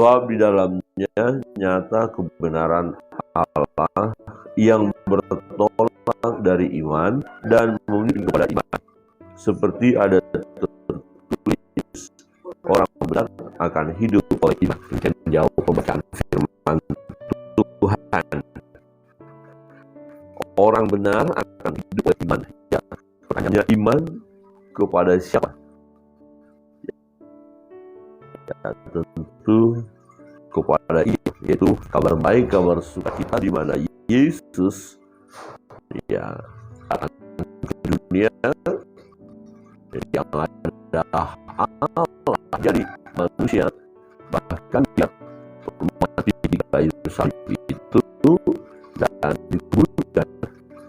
sebab di dalamnya nyata kebenaran Allah yang bertolak dari iman dan memimpin kepada iman. Seperti ada tertulis, orang benar akan hidup oleh iman. Jauh pembacaan firman Tuhan. Orang benar akan hidup oleh iman. Ya, pertanyaannya, iman kepada siapa? Ya, tentu kepada Injil, yaitu kabar baik, kabar sukacita di mana Yesus datang ke dunia yang ada Allah jadi manusia, bahkan dia mati di kayu salib itu dan dikuburkan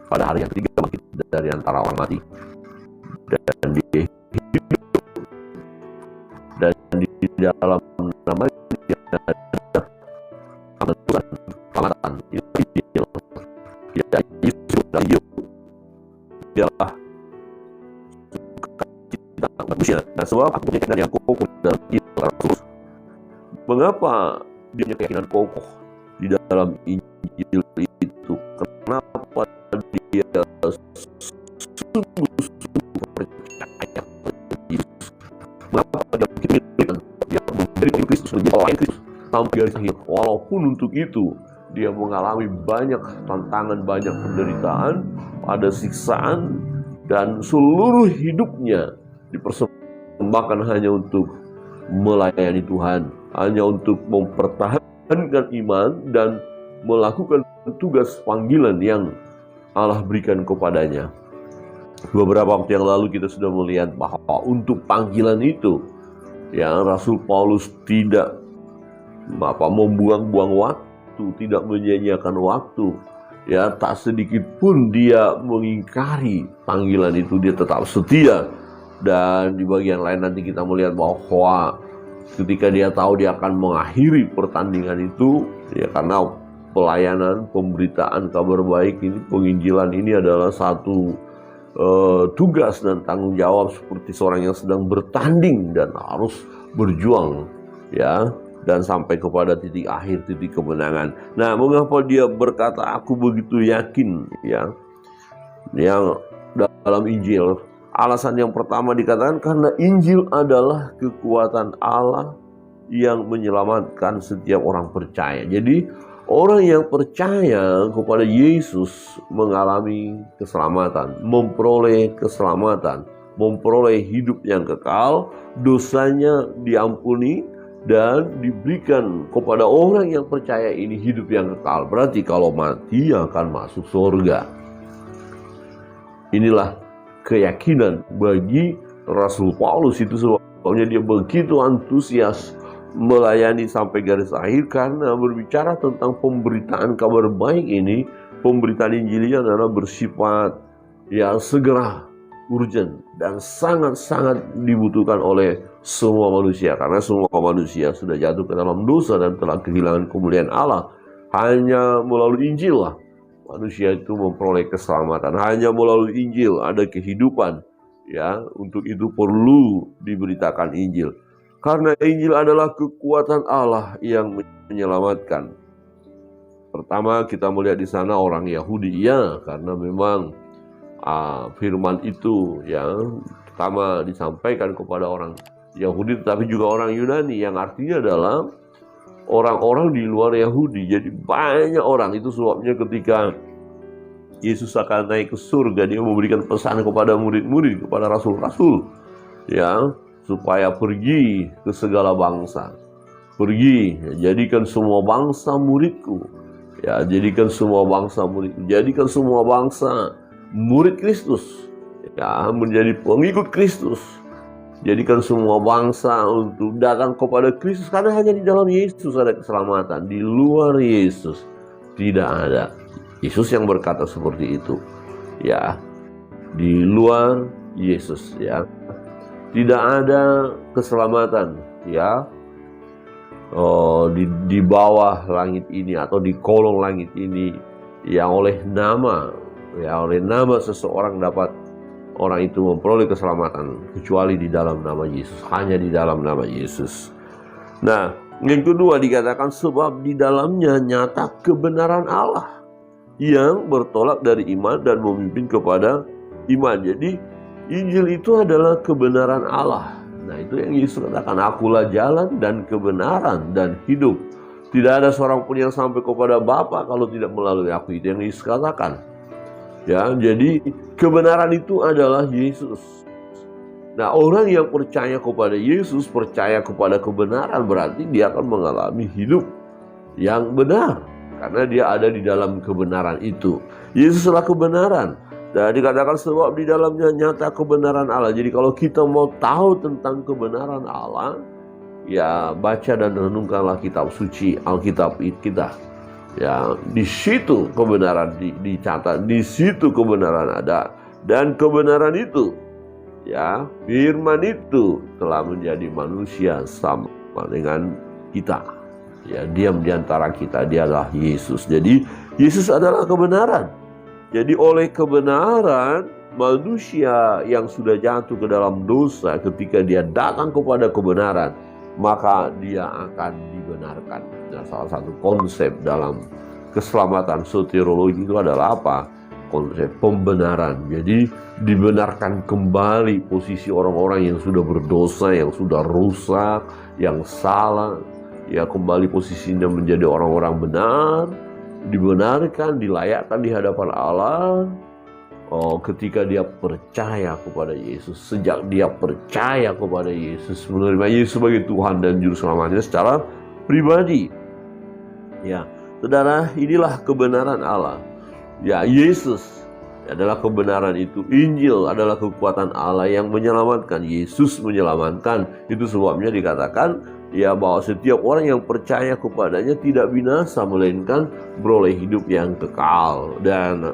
pada hari yang ketiga bangkit dari antara orang mati, dan dia hidup, dan di dalam namanya ada keselamatan. Injil, ya, Yesus dan Injil ialah sukacita manusia. Nah, sebab aku punya keyakinan yang kokoh dalam Injil. Mengapa dia punya keyakinan kokoh di dalam Injil itu? Kenapa dia sungguh-sungguh percaya pada Yesus? Mengapa dia memberi Kristus, menjadi pelayan Kristus sampai garis akhir? Walaupun untuk itu dia mengalami banyak tantangan, banyak penderitaan, ada siksaan, dan seluruh hidupnya dipersembahkan hanya untuk melayani Tuhan, hanya untuk mempertahankan iman dan melakukan tugas panggilan yang Allah berikan kepadanya. Beberapa waktu yang lalu kita sudah melihat bahwa untuk panggilan itu, ya, Rasul Paulus tidak membuang-buang waktu, tidak menyia-nyiakan waktu. Ya, tak sedikit pun dia mengingkari panggilan itu, dia tetap setia. Dan di bagian lain nanti kita melihat bahwa ketika dia tahu dia akan mengakhiri pertandingan itu, ya, karena pelayanan, pemberitaan kabar baik ini, penginjilan ini adalah satu tugas dan tanggung jawab seperti seorang yang sedang bertanding dan harus berjuang, ya, dan sampai kepada titik akhir, titik kemenangan. Nah, mengapa dia berkata aku begitu yakin, ya, yang dalam Injil? Alasan yang pertama dikatakan karena Injil adalah kekuatan Allah yang menyelamatkan setiap orang percaya. Jadi orang yang percaya kepada Yesus mengalami keselamatan, memperoleh keselamatan, memperoleh hidup yang kekal, dosanya diampuni, dan diberikan kepada orang yang percaya ini hidup yang kekal. Berarti kalau mati akan masuk surga. Inilah keyakinan bagi Rasul Paulus. Itu sebabnya dia begitu antusias melayani sampai garis akhir, karena berbicara tentang pemberitaan kabar baik ini, pemberitaan Injil adalah bersifat, ya, segera, urgent, dan sangat-sangat dibutuhkan oleh semua manusia, karena semua manusia sudah jatuh ke dalam dosa dan telah kehilangan kemuliaan Allah. Hanya melalui Injil lah manusia itu memperoleh keselamatan. Hanya melalui Injil ada kehidupan, ya. Untuk itu perlu diberitakan Injil, karena Injil adalah kekuatan Allah yang menyelamatkan. Pertama kita melihat di sana orang Yahudi, ya, karena memang firman itu yang pertama disampaikan kepada orang Yahudi, tetapi juga orang Yunani, yang artinya adalah orang-orang di luar Yahudi. Jadi banyak orang. Itu sebabnya ketika Yesus akan naik ke surga, dia memberikan pesan kepada murid-murid, kepada rasul-rasul, ya, supaya pergi ke segala bangsa. Pergi, ya, jadikan semua bangsa muridku. Ya, jadikan semua bangsa muridku. Jadikan semua bangsa murid Kristus, ya, menjadi pengikut Kristus. Jadikan semua bangsa untuk datang kepada Kristus, karena hanya di dalam Yesus ada keselamatan. Di luar Yesus tidak ada. Yesus yang berkata seperti itu, ya. Di luar Yesus, ya, tidak ada keselamatan, ya. Di bawah langit ini atau di kolong langit ini, yang oleh nama, ya, oleh nama seseorang dapat orang itu memperoleh keselamatan, kecuali di dalam nama Yesus, hanya di dalam nama Yesus. Nah, Yang kedua dikatakan sebab di dalamnya nyata kebenaran Allah yang bertolak dari iman dan memimpin kepada iman. Jadi Injil itu adalah kebenaran Allah. Nah, itu yang Yesus katakan, akulah jalan dan kebenaran dan hidup. Tidak ada seorang pun yang sampai kepada Bapa kalau tidak melalui aku. Itu yang Yesus katakan. Ya, jadi kebenaran itu adalah Yesus. Nah, orang yang percaya kepada Yesus, percaya kepada kebenaran, berarti dia akan mengalami hidup yang benar. Karena dia ada di dalam kebenaran itu. Yesuslah kebenaran. Dan dikatakan sebab di dalamnya nyata kebenaran Allah. Jadi kalau kita mau tahu tentang kebenaran Allah, ya baca dan renungkanlah kitab suci, Alkitab kita. Ya, di situ kebenaran dicatat, di situ kebenaran ada. Dan kebenaran itu, ya, firman itu telah menjadi manusia sama dengan kita. Ya, diam di antara kita, dia adalah Yesus. Jadi Yesus adalah kebenaran. Jadi oleh kebenaran, manusia yang sudah jatuh ke dalam dosa, ketika dia datang kepada kebenaran, maka dia akan dibenarkan. Nah, salah satu konsep dalam keselamatan soteriologi itu adalah apa? Konsep pembenaran. Jadi dibenarkan kembali posisi orang-orang yang sudah berdosa, yang sudah rusak, yang salah. Ya, kembali posisinya menjadi orang-orang benar, dibenarkan, dilayakkan di hadapan Allah. Ketika dia percaya kepada Yesus, sejak dia percaya kepada Yesus, menerima Yesus sebagai Tuhan dan Juru Selamatnya secara pribadi. Ya, saudara, inilah kebenaran Allah. Ya, Yesus adalah kebenaran itu. Injil adalah kekuatan Allah yang menyelamatkan. Yesus menyelamatkan. Itu sebabnya dikatakan ya bahwa setiap orang yang percaya kepadanya tidak binasa, melainkan beroleh hidup yang kekal. Dan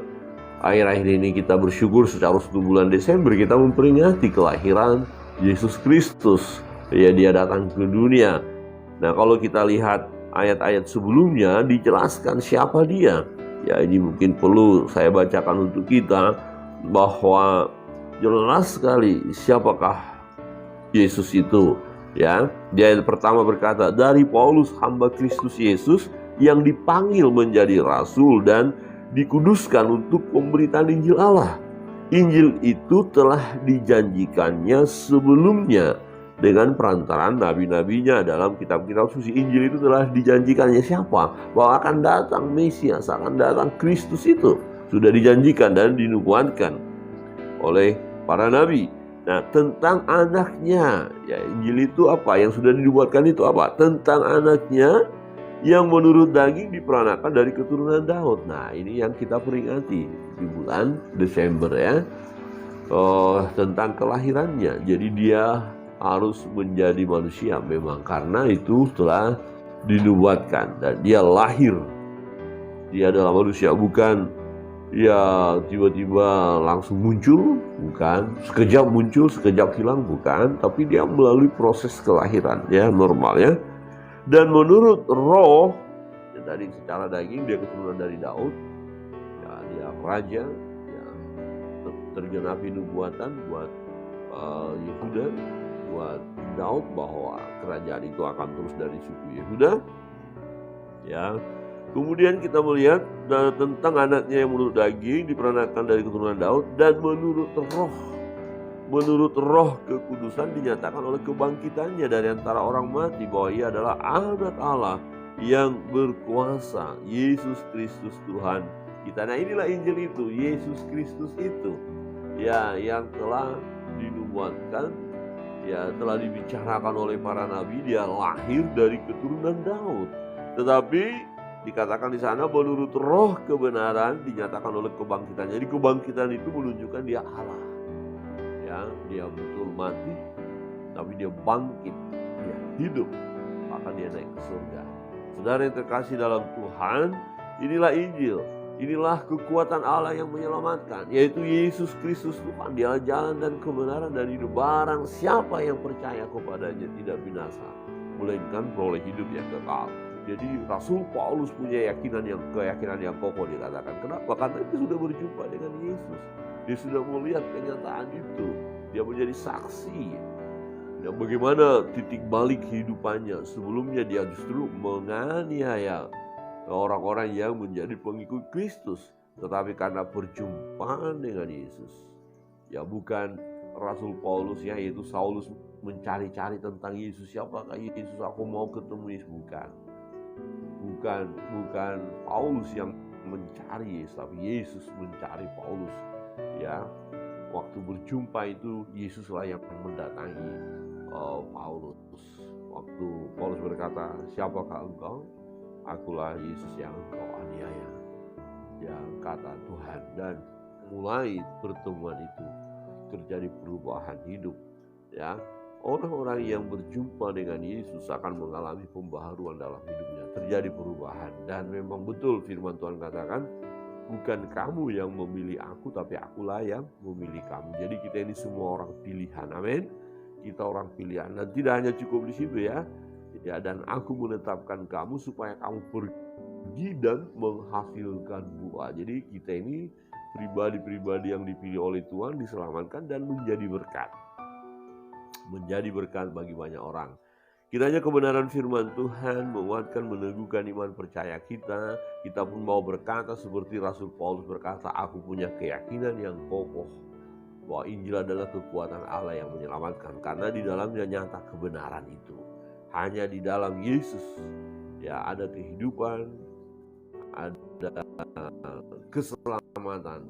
akhir-akhir ini kita bersyukur secara 1 bulan Desember kita memperingati kelahiran Yesus Kristus. Ya, dia datang ke dunia. Nah, kalau kita lihat ayat-ayat sebelumnya dijelaskan siapa dia. Ya, ini mungkin perlu saya bacakan untuk kita bahwa jelas sekali siapakah Yesus itu. Ya, di ayat pertama berkata, dari Paulus hamba Kristus Yesus yang dipanggil menjadi rasul dan dikuduskan untuk pemberitaan Injil Allah. Injil itu telah dijanjikannya sebelumnya dengan perantaraan nabi-nabinya dalam kitab-kitab suci. Injil itu telah dijanjikannya siapa? Bahwa akan datang Mesias, akan datang Kristus itu. Sudah dijanjikan dan dinubuatkan oleh para nabi. Nah, tentang anaknya, ya Injil itu apa? Yang sudah dinubuatkan itu apa? Tentang anaknya yang menurut daging diperanakan dari keturunan Daud. Nah, ini yang kita peringati di bulan Desember ya. Tentang kelahirannya. Jadi dia harus menjadi manusia memang, karena itu telah dinubuatkan dan dia lahir. Dia adalah manusia, bukan ya tiba-tiba langsung muncul, bukan, sekejap muncul, sekejap hilang, bukan, tapi dia melalui proses kelahiran ya, normal ya. Dan menurut roh, ya, dari secara daging dia keturunan dari Daud, ya, dia raja, ya, tergenapi nubuatan buat Yehuda, buat Daud bahwa kerajaan itu akan terus dari suku Yehuda. Ya, kemudian kita melihat tentang anaknya yang menurut daging diperanakan dari keturunan Daud, dan menurut roh kekudusan dinyatakan oleh kebangkitannya dari antara orang mati bahwa ia adalah anak Allah yang berkuasa, Yesus Kristus Tuhan kita. Nah, inilah Injil itu, Yesus Kristus itu ya yang telah dinubuatkan, ya telah dibicarakan oleh para nabi. Dia lahir dari keturunan Daud, tetapi dikatakan di sana menurut roh kebenaran dinyatakan oleh kebangkitan. Jadi kebangkitan itu menunjukkan dia Allah. Ya, dia betul mati, tapi dia bangkit, dia hidup, maka dia naik ke surga. Saudara yang terkasih dalam Tuhan, inilah Injil, inilah kekuatan Allah yang menyelamatkan, yaitu Yesus Kristus Tuhan. Dia jalan dan kebenaran dan hidup. Barang siapa yang percaya kepadanya tidak binasa, melainkan beroleh hidup yang kekal. Jadi Rasul Paulus punya keyakinan yang kokoh, dikatakan. Kenapa? Karena dia sudah berjumpa dengan Yesus. Dia sudah melihat kenyataan itu. Dia menjadi saksi Ya, bagaimana titik balik kehidupannya? Sebelumnya dia justru menganiaya orang-orang yang menjadi pengikut Kristus. Tetapi karena perjumpaan dengan Yesus, ya bukan Rasul Paulus ya, yaitu Saulus mencari-cari tentang Yesus. Siapakah Yesus? Aku mau ketemu Yesus. Bukan Paulus yang mencari Yesus, tapi Yesus mencari Paulus. Ya, waktu berjumpa itu Yesuslah yang mendatangi Paulus. Waktu Paulus berkata, siapakah engkau? Akulah Yesus yang engkau aniaya. Ya, kata Tuhan. Dan mulai pertemuan itu terjadi perubahan hidup. Ya, orang-orang yang berjumpa dengan Yesus akan mengalami pembaharuan dalam hidupnya. Terjadi perubahan. Dan memang betul firman Tuhan katakan, bukan kamu yang memilih aku, tapi akulah yang memilih kamu. Jadi kita ini semua orang pilihan. Amin. Kita orang pilihan. Dan tidak hanya cukup di situ ya. Ya, dan aku menetapkan kamu supaya kamu pergi dan menghasilkan buah. Jadi kita ini pribadi-pribadi yang dipilih oleh Tuhan, diselamatkan dan menjadi berkat. Menjadi berkat bagi banyak orang. Kiranya kebenaran firman Tuhan menguatkan, meneguhkan iman percaya kita. Kita pun mau berkata seperti Rasul Paulus berkata, aku punya keyakinan yang kokoh bahwa Injil adalah kekuatan Allah yang menyelamatkan, karena di dalamnya nyata kebenaran itu. Hanya di dalam Yesus ya ada kehidupan, ada keselamatan,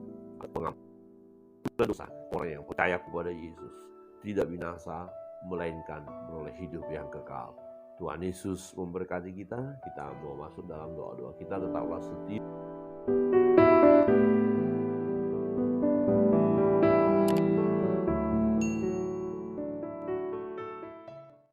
pengampunan dosa. Orang yang percaya kepada Yesus tidak binasa, melainkan beroleh hidup yang kekal. Tuhan Yesus memberkati kita. Kita mau masuk dalam doa-doa kita. Tetaplah setia.